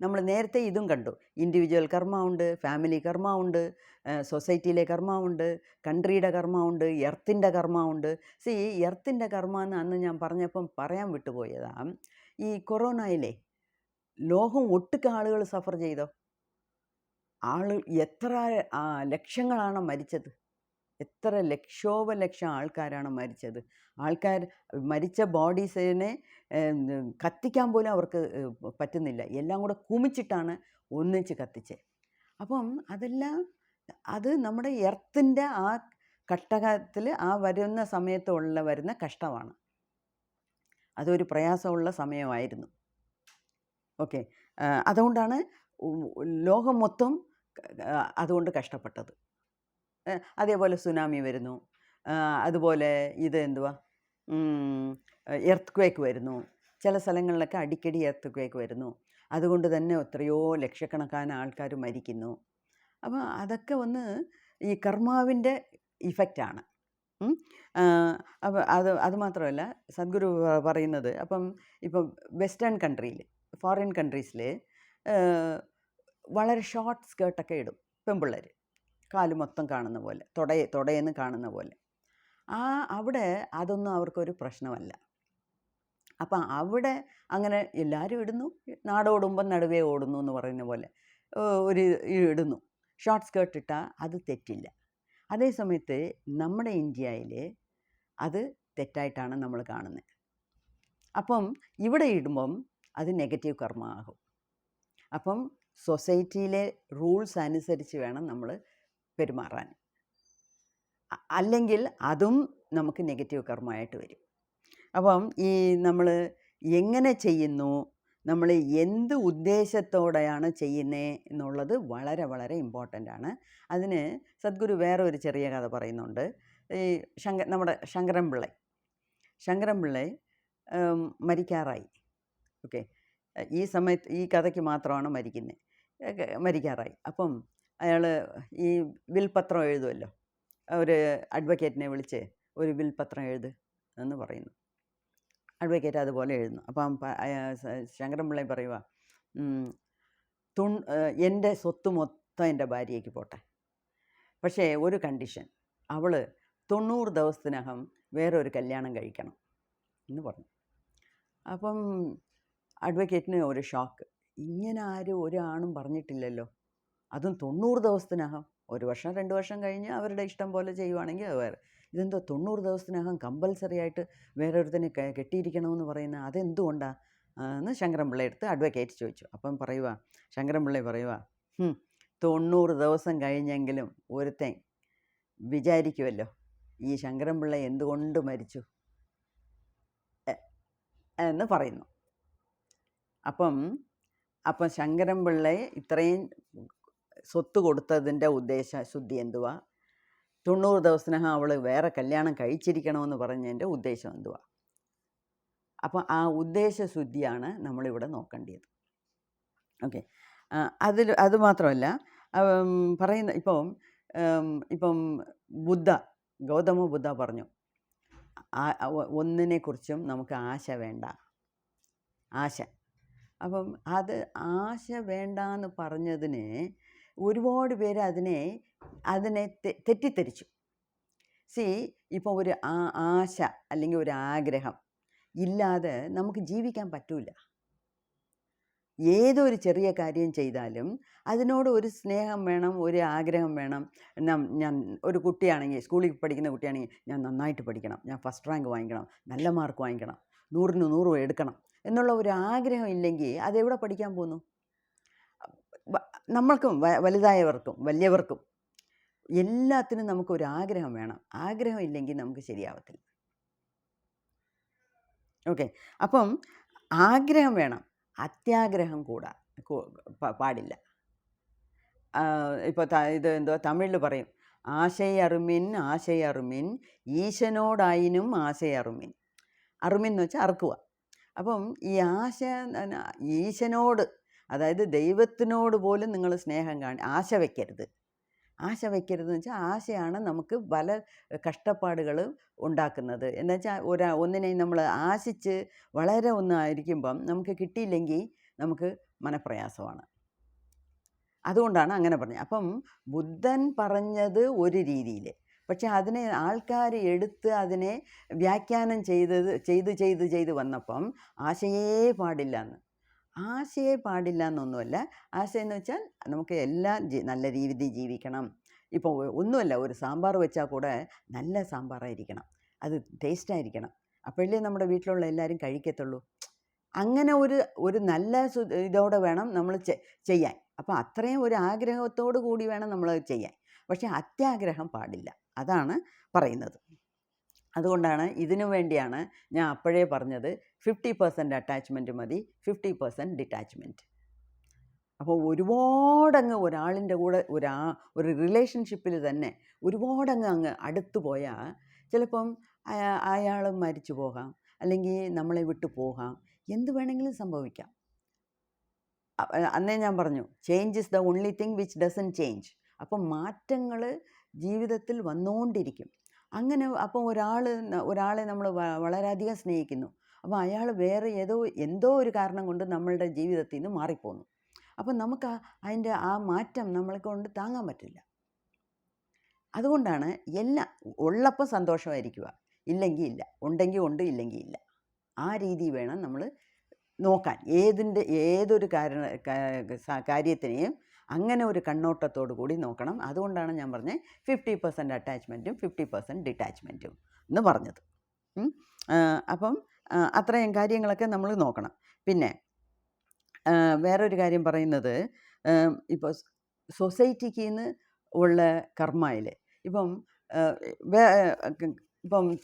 നമ്മൾ നേരത്തെ ഇതും കണ്ടു, ഇൻഡിവിജ്വൽ കർമ്മ ഉണ്ട്, ഫാമിലി കർമ്മ ഉണ്ട്, സൊസൈറ്റിയിലെ കർമ്മ ഉണ്ട്, കൺട്രിയുടെ കർമ്മ ഉണ്ട്, എർത്തിൻ്റെ കർമ്മ ഉണ്ട്. എർത്തിൻ്റെ കർമ്മ എന്ന് അന്ന് ഞാൻ പറഞ്ഞപ്പം പറയാൻ വിട്ടുപോയതാണ്. ഈ കൊറോണയിലെ ലോകം ഒട്ടുക്ക് ആളുകൾ സഫർ ചെയ്തോ, എത്ര ലക്ഷങ്ങളാണ് മരിച്ചത്, എത്ര ലക്ഷോപലക്ഷം ആൾക്കാരാണ് മരിച്ചത്. ആൾക്കാർ മരിച്ച ബോഡീസിനെ കത്തിക്കാൻ പോലും അവർക്ക് പറ്റുന്നില്ല, എല്ലാം കൂടെ കുമിച്ചിട്ടാണ് ഒന്നിച്ച് കത്തിച്ചത്. അപ്പം അത് നമ്മുടെ എർത്തിൻ്റെ ആ കട്ടകത്തിൽ ആ വരുന്ന സമയത്തുള്ള വരുന്ന കഷ്ടമാണ്. അതൊരു പ്രയാസമുള്ള സമയമായിരുന്നു. ഓക്കെ, അതുകൊണ്ടാണ് ലോകം മൊത്തം അതുകൊണ്ട് കഷ്ടപ്പെട്ടത്. അതേപോലെ സുനാമി വരുന്നു, അതുപോലെ എർത്ത് ക്വേക്ക് വരുന്നു, ചില സ്ഥലങ്ങളിലൊക്കെ അടിക്കടി എർത്ത് ക്വേക്ക് വരുന്നു. അതുകൊണ്ട് തന്നെ എത്രയോ ലക്ഷക്കണക്കാന ആൾക്കാർ മരിക്കുന്നു. അപ്പോൾ അതൊക്കെ ഈ കർമാവിൻ്റെ ഇഫക്റ്റാണ്. അപ്പോൾ അത് മാത്രമല്ല സദ്ഗുരു പറയുന്നത്, ഇപ്പം വെസ്റ്റേൺ കൺട്രിയിൽ, ഫോറിൻ കൺട്രീസിൽ വളരെ ഷോർട്ട് സ്കേർട്ടൊക്കെ ഇടും പെൺപിള്ളേർ, കാല് മൊത്തം കാണുന്ന പോലെ, തുടയെന്ന് കാണുന്ന പോലെ. അവിടെ അതൊന്നും അവർക്കൊരു പ്രശ്നമല്ല. അപ്പം അവിടെ അങ്ങനെ എല്ലാവരും ഇടുന്നു. നാടോടുമ്പം നടുവേ ഓടുന്നു എന്ന് പറയുന്ന പോലെ ഒരു ഇടുന്നു. ഷോർട്ട് സ്കേർട്ട് ഇട്ടാൽ അത് തെറ്റില്ല. അതേ സമയത്ത് നമ്മുടെ ഇന്ത്യയിൽ അത് തെറ്റായിട്ടാണ് നമ്മൾ കാണുന്നത്. അപ്പം ഇവിടെ ഇടുമ്പം അത് നെഗറ്റീവ് കർമ്മമാകും. അപ്പം സൊസൈറ്റിയിലെ റൂൾസ് അനുസരിച്ച് വേണം നമ്മൾ പെരുമാറാൻ. അല്ലെങ്കിൽ അതും നമുക്ക് നെഗറ്റീവ് കർമ്മമായിട്ട് വരും. അപ്പം ഈ നമ്മൾ എങ്ങനെ ചെയ്യുന്നു, നമ്മൾ എന്ത് ഉദ്ദേശത്തോടെയാണ് ചെയ്യുന്നത് എന്നുള്ളത് വളരെ വളരെ ഇമ്പോർട്ടൻ്റ് ആണ്. അതിന് സദ്ഗുരു വേറെ ഒരു ചെറിയ കഥ പറയുന്നുണ്ട്. ഈ നമ്മുടെ ശങ്കരൻ പിള്ളை മരിക്കാറായി. ഓക്കെ, ഈ സമയത്ത് ഈ കഥയ്ക്ക് മാത്രമാണ് മരിക്കാറായി. അപ്പം അയാൾ ഈ വിൽപത്രം എഴുതുമല്ലോ, ഒരു അഡ്വക്കേറ്റിനെ വിളിച്ച് ഒരു വിൽപത്രം എന്ന് പറയുന്നു. അഡ്വക്കേറ്റ് അതുപോലെ എഴുതുന്നു. അപ്പം ശങ്കരൻ പിള്ളை പറയുക, എൻ്റെ സ്വത്ത് മൊത്തം എൻ്റെ ഭാര്യയ്ക്ക് പോട്ടെ, പക്ഷേ ഒരു കണ്ടീഷൻ, അവൾ 90 ദിവസത്തിനകം വേറൊരു കല്യാണം കഴിക്കണം എന്ന് പറഞ്ഞു. അപ്പം അഡ്വക്കേറ്റിന് ഒരു ഷോക്ക്. ഇങ്ങനെ ആരും ഒരാണും പറഞ്ഞിട്ടില്ലല്ലോ, അതും 90 ദിവസത്തിനകം. 1 വർഷം 2 വർഷം കഴിഞ്ഞ് അവരുടെ ഇഷ്ടം പോലെ ചെയ്യുവാണെങ്കിൽ അത് വേറെ. ഇതെന്തോ 90 ദിവസത്തിനകം കമ്പൽസറി ആയിട്ട് വേറൊരുത്തനെ കെട്ടിയിരിക്കണമെന്ന് പറയുന്നത്, അതെന്തുകൊണ്ടാണ് എന്ന് ശങ്കരൻ പിള്ളை എടുത്ത് അഡ്വക്കേറ്റ് ചോദിച്ചു. അപ്പം ശങ്കരൻ പിള്ളை പറയുക, 90 ദിവസം കഴിഞ്ഞെങ്കിലും ഒരുത്തൻ വിചാരിക്കുമല്ലോ ഈ ശങ്കരൻ പിള്ളை എന്തുകൊണ്ട് മരിച്ചു എന്ന് പറയുന്നു. അപ്പം ശങ്കരൻ പിള്ളை ഇത്രയും സ്വത്ത് കൊടുത്തതിൻ്റെ ഉദ്ദേശശുദ്ധി എന്തുവാ? 90 ദിവസത്തിനകം അവൾ വേറെ കല്യാണം കഴിച്ചിരിക്കണമെന്ന് പറഞ്ഞതിൻ്റെ ഉദ്ദേശം എന്തുവാ? അപ്പം ആ ഉദ്ദേശശുദ്ധിയാണ് നമ്മളിവിടെ നോക്കേണ്ടത്. ഓക്കെ, അതുമാത്രമല്ല പറയുന്ന ഇപ്പം ഗൗതമ ബുദ്ധ പറഞ്ഞു, ഒന്നിനെക്കുറിച്ചും നമുക്ക് ആശ വേണ്ട. അപ്പം അത് ആശ വേണ്ട എന്ന് പറഞ്ഞതിന് ഒരുപാട് പേര് അതിനെ തെറ്റിദ്ധരിച്ചു. ഇപ്പോൾ ഒരു ആശ അല്ലെങ്കിൽ ഒരു ആഗ്രഹം ഇല്ലാതെ നമുക്ക് ജീവിക്കാൻ പറ്റില്ല. ഏതൊരു ചെറിയ കാര്യം ചെയ്താലും അതിനോട് ഒരു സ്നേഹം വേണം, ഒരു ആഗ്രഹം വേണം. ഞാൻ ഒരു കുട്ടിയാണെങ്കിൽ, സ്കൂളിൽ പഠിക്കുന്ന കുട്ടിയാണെങ്കിൽ, ഞാൻ നന്നായിട്ട് പഠിക്കണം, ഞാൻ ഫസ്റ്റ് റാങ്ക് വാങ്ങിക്കണം, നല്ല മാർക്ക് വാങ്ങിക്കണം, 100ന് 100 എടുക്കണം എന്നുള്ള ഒരു ആഗ്രഹം ഇല്ലെങ്കിൽ അതെവിടെ പഠിക്കാൻ പോകുന്നു? നമ്മൾക്കും വലുതായവർക്കും വലിയവർക്കും എല്ലാത്തിനും നമുക്കൊരു ആഗ്രഹം വേണം. ആഗ്രഹം ഇല്ലെങ്കിൽ നമുക്ക് ശരിയാവത്തില്ല. ഓക്കെ, അപ്പം ആഗ്രഹം വേണം, അത്യാഗ്രഹം പാടില്ല. ഇപ്പോൾ തമിഴിൽ പറയും, ആശയറുമിൻ ഈശനോടായിനും ആശയറുമിൻ. അറുമിൻ എന്ന് വെച്ചാൽ അറുക്കുക. അപ്പം ഈ ഈശനോട്, അതായത് ദൈവത്തിനോട് പോലും നിങ്ങൾ സ്നേഹം ആശ വയ്ക്കരുത് എന്ന് വെച്ചാൽ ആശയാണ് നമുക്ക് പല കഷ്ടപ്പാടുകൾ ഉണ്ടാക്കുന്നത്. എന്നുവെച്ചാൽ ഒന്നിനെയും നമ്മൾ ആശിച്ച് വളരെ ഒന്നായിരിക്കുമ്പം നമുക്ക് കിട്ടിയില്ലെങ്കിൽ നമുക്ക് മനപ്രയാസമാണ്. അതുകൊണ്ടാണ് അങ്ങനെ പറഞ്ഞത്. അപ്പം ബുദ്ധൻ പറഞ്ഞത് ഒരു രീതിയിൽ, പക്ഷെ അതിനെ ആൾക്കാർ എടുത്ത് അതിനെ വ്യാഖ്യാനം ചെയ്ത് വന്നപ്പം ആശയേ പാടില്ല എന്നൊന്നുമല്ല. ആശയെന്ന് വെച്ചാൽ നമുക്ക് എല്ലാം നല്ല രീതിയിൽ ജീവിക്കണം. ഇപ്പോൾ ഒന്നുമല്ല, ഒരു സാമ്പാർ വെച്ചാൽ കൂടെ നല്ല സാമ്പാറായിരിക്കണം, അത് ടേസ്റ്റായിരിക്കണം, അപ്പോഴല്ലേ നമ്മുടെ വീട്ടിലുള്ള എല്ലാവരും കഴിക്കത്തുള്ളൂ. അങ്ങനെ ഒരു നല്ല ഇതോടെ വേണം നമ്മൾ ചെയ്യാൻ. അപ്പോൾ അത്രയും ഒരു ആഗ്രഹത്തോടു കൂടി വേണം നമ്മൾ ചെയ്യാൻ. പക്ഷേ അത്യാഗ്രഹം പാടില്ല, അതാണ് പറയുന്നത്. അതുകൊണ്ടാണ് ഇതിനു വേണ്ടിയാണ് ഞാൻ അപ്പോഴേ പറഞ്ഞത് 50% അറ്റാച്ച്മെൻറ്റ് മതി, 50% ഡിറ്റാച്ച്മെൻറ്റ്. അപ്പോൾ ഒരുപാടങ്ങ് ഒരാളിൻ്റെ കൂടെ ഒരു റിലേഷൻഷിപ്പിൽ തന്നെ ഒരുപാടങ്ങ് അടുത്ത് പോയാൽ ചിലപ്പം അയാൾ മരിച്ചു പോകാം, അല്ലെങ്കിൽ നമ്മളെ വിട്ടു പോകാം, എന്ത് വേണമെങ്കിലും സംഭവിക്കാം. അന്നേ ഞാൻ പറഞ്ഞു, change is the only thing which dozen change. അപ്പം മാറ്റങ്ങൾ ജീവിതത്തിൽ വന്നുകൊണ്ടിരിക്കും. അങ്ങനെ അപ്പം ഒരാളെ നമ്മൾ വളരെയധികം സ്നേഹിക്കുന്നു, അപ്പോൾ അയാൾ വേറെ എന്തോ ഒരു കാരണം കൊണ്ട് നമ്മളുടെ ജീവിതത്തിൽ നിന്ന് മാറിപ്പോകുന്നു. അപ്പം നമുക്ക് അതിൻ്റെ ആ മാറ്റം നമ്മളെ കൊണ്ട് താങ്ങാൻ പറ്റില്ല. അതുകൊണ്ടാണ് എല്ലാം ഉള്ളപ്പോൾ സന്തോഷമായിരിക്കുക, ഇല്ലെങ്കിൽ ഇല്ല, ഉണ്ടെങ്കിൽ ഉണ്ട്, ഇല്ലെങ്കിൽ ഇല്ല. ആ രീതി വേണം നമ്മൾ നോക്കാൻ. ഏതൊരു കാര്യത്തിനെയും അങ്ങനെ ഒരു കണ്ണോട്ടത്തോടു കൂടി നോക്കണം. അതുകൊണ്ടാണ് ഞാൻ പറഞ്ഞത് 50% അറ്റാച്ച്മെൻറ്റും 50% ഡിറ്റാച്ച്മെൻറ്റും എന്ന് പറഞ്ഞത്. അപ്പം അത്രയും കാര്യങ്ങളൊക്കെ നമ്മൾ നോക്കണം. പിന്നെ വേറൊരു കാര്യം പറയുന്നത്, ഇപ്പോൾ സൊസൈറ്റിക്ക് നിന്ന് ഉള്ള കർമ്മയിൽ ഇപ്പം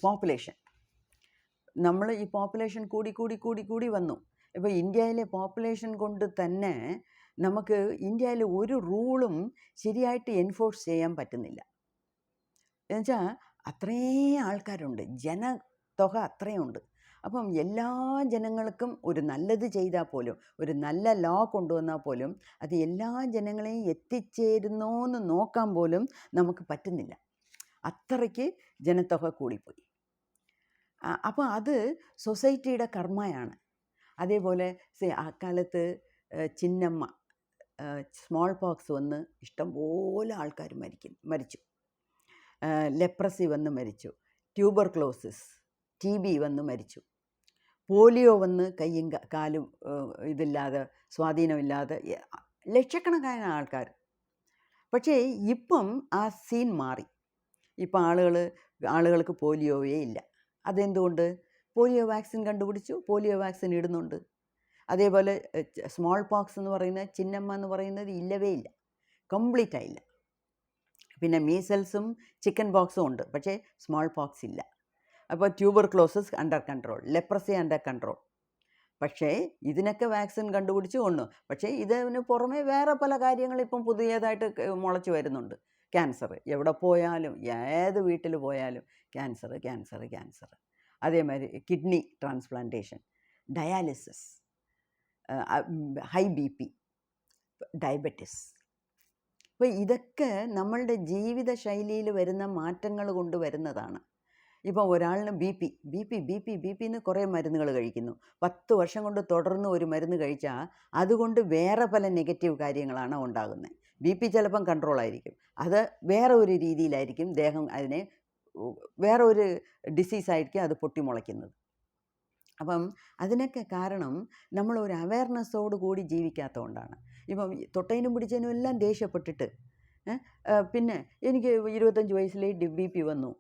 പോപ്പുലേഷൻ, നമ്മൾ ഈ പോപ്പുലേഷൻ കൂടി വന്നു. ഇപ്പോൾ ഇന്ത്യയിലെ പോപ്പുലേഷൻ കൊണ്ട് തന്നെ നമുക്ക് ഇന്ത്യയിൽ ഒരു റൂളും ശരിയായിട്ട് എൻഫോഴ്സ് ചെയ്യാൻ പറ്റുന്നില്ല. എന്നുവെച്ചാൽ അത്രയും ആൾക്കാരുണ്ട്, ജനത്തുക അത്രയുണ്ട്. അപ്പം എല്ലാ ജനങ്ങൾക്കും ഒരു നല്ലത് ചെയ്താൽ പോലും, ഒരു നല്ല ലോ കൊണ്ടുവന്നാൽ പോലും അത് എല്ലാ ജനങ്ങളെയും എത്തിച്ചേരുന്നോ എന്ന് നോക്കാൻ പോലും നമുക്ക് പറ്റുന്നില്ല. അത്രയ്ക്ക് ജനത്തുക കൂടിപ്പോയി. അപ്പോൾ അത് സൊസൈറ്റിയുടെ കർമ്മയാണ്. അതേപോലെ അക്കാലത്ത് ചിന്നമ്മ സ്മോൾ പോക്സ് വന്ന് ഇഷ്ടംപോലെ ആൾക്കാർ മരിച്ചു. ലെപ്രസി വന്ന് മരിച്ചു. ട്യൂബർക്ലോസിസ്, TB വന്ന് മരിച്ചു. പോളിയോ വന്ന് കയ്യും കാലും ഇതില്ലാതെ, സ്വാധീനമില്ലാതെ ലക്ഷക്കണക്കായ ആൾക്കാർ. പക്ഷേ ഇപ്പം ആ സീൻ മാറി. ഇപ്പം ആളുകൾക്ക് പോളിയോയേ ഇല്ല. അതെന്തുകൊണ്ട്? പോളിയോ വാക്സിൻ കണ്ടുപിടിച്ചു, പോളിയോ വാക്സിൻ ഇടുന്നുണ്ട്. അതേപോലെ സ്മോൾ പോക്സ് എന്ന് പറയുന്നത്, ചിന്നമ്മ എന്ന് പറയുന്നത് ഇല്ലവേ ഇല്ല, കംപ്ലീറ്റ് ആയില്ല. പിന്നെ മീസൽസും ചിക്കൻ ബോക്സും ഉണ്ട്, പക്ഷേ സ്മോൾ പോക്സ് ഇല്ല. അപ്പോൾ tuberculosis under control, leprosy under control. പക്ഷേ ഇതിനൊക്കെ വാക്സിൻ കണ്ടുപിടിച്ച് കൊണ്ടു. പക്ഷേ ഇതിന് പുറമെ വേറെ പല കാര്യങ്ങൾ ഇപ്പം പുതിയതായിട്ട് മുളച്ച് വരുന്നുണ്ട്. ക്യാൻസർ എവിടെ പോയാലും, ഏത് വീട്ടിൽ പോയാലും ക്യാൻസർ. അതേമാതിരി kidney transplantation, dialysis, high BP, diabetes. അപ്പോൾ ഇതൊക്കെ നമ്മളുടെ ജീവിതശൈലിയിൽ വരുന്ന മാറ്റങ്ങൾ കൊണ്ട് വരുന്നതാണ്. ഇപ്പോൾ ഒരാളിന് BP എന്ന് കുറേ മരുന്നുകൾ കഴിക്കുന്നു. 10 വർഷം കൊണ്ട് തുടർന്ന് ഒരു മരുന്ന് കഴിച്ചാൽ അതുകൊണ്ട് വേറെ പല നെഗറ്റീവ് കാര്യങ്ങളാണ് ഉണ്ടാകുന്നത്. BP ചിലപ്പം കൺട്രോളായിരിക്കും, അത് വേറെ ഒരു രീതിയിലായിരിക്കും ദേഹം അതിനെ, വേറെ ഒരു ഡിസീസായിരിക്കും അത് പൊട്ടിമുളയ്ക്കുന്നത്. അപ്പം അതിനൊക്കെ കാരണം നമ്മളൊരു അവയർനെസ്സോട് കൂടി ജീവിക്കാത്തതുകൊണ്ടാണ്. ഇപ്പം തൊട്ടതിനും പിടിച്ചതിനും എല്ലാം ദേഷ്യപ്പെട്ടിട്ട്, പിന്നെ എനിക്ക് 25 വയസ്സിലേ BP വന്നു,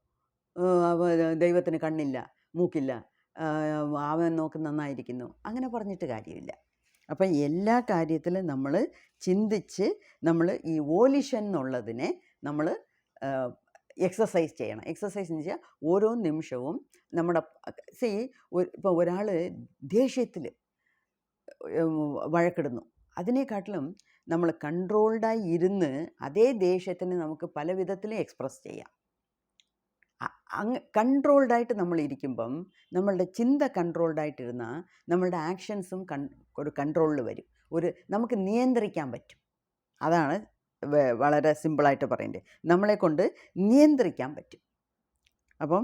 ദൈവത്തിന് കണ്ണില്ല മൂക്കില്ല, അവൻ നോക്ക് നന്നായിരിക്കുന്നു, അങ്ങനെ പറഞ്ഞിട്ട് കാര്യമില്ല. അപ്പം എല്ലാ കാര്യത്തിലും നമ്മൾ ചിന്തിച്ച് നമ്മൾ ഈ വോലിഷൻ എന്നുള്ളതിനെ നമ്മൾ എക്സസൈസ് ചെയ്യണം. എക്സസൈസ് എന്ന് വെച്ചാൽ ഓരോ നിമിഷവും നമ്മുടെ ഇപ്പോൾ ഒരാൾ ദേഷ്യത്തിൽ വഴക്കിടുന്നു, അതിനെക്കാട്ടിലും നമ്മൾ കൺട്രോൾഡായി ഇരുന്ന് അതേ ദേഷ്യത്തിന് നമുക്ക് പല വിധത്തിലും എക്സ്പ്രസ് ചെയ്യാം. കൺട്രോൾഡായിട്ട് നമ്മളിരിക്കുമ്പം, നമ്മളുടെ ചിന്ത കൺട്രോൾഡായിട്ടിരുന്നാൽ നമ്മളുടെ ആക്ഷൻസും ഒരു കൺട്രോളിൽ വരും, നമുക്ക് നിയന്ത്രിക്കാൻ പറ്റും. അതാണ് വളരെ സിമ്പിളായിട്ട് പറയേണ്ടത്, നമ്മളെ കൊണ്ട് നിയന്ത്രിക്കാൻ പറ്റും. അപ്പം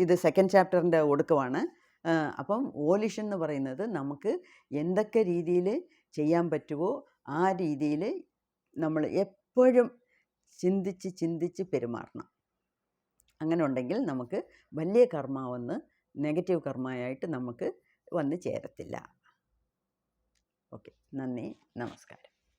ഇത് 2nd ചാപ്റ്ററിൻ്റെ ഒടുക്കമാണ്. അപ്പം വോലിഷൻ എന്ന് പറയുന്നത് നമുക്ക് എന്തൊക്കെ രീതിയിൽ ചെയ്യാൻ പറ്റുമോ ആ രീതിയിൽ നമ്മൾ എപ്പോഴും ചിന്തിച്ച് പെരുമാറണം. അങ്ങനെ ഉണ്ടെങ്കിൽ നമുക്ക് വലിയ കർമ്മ നെഗറ്റീവ് കർമ്മയായിട്ട് നമുക്ക് വന്ന് ചേരത്തില്ല. ഓക്കെ, നന്ദി, നമസ്കാരം.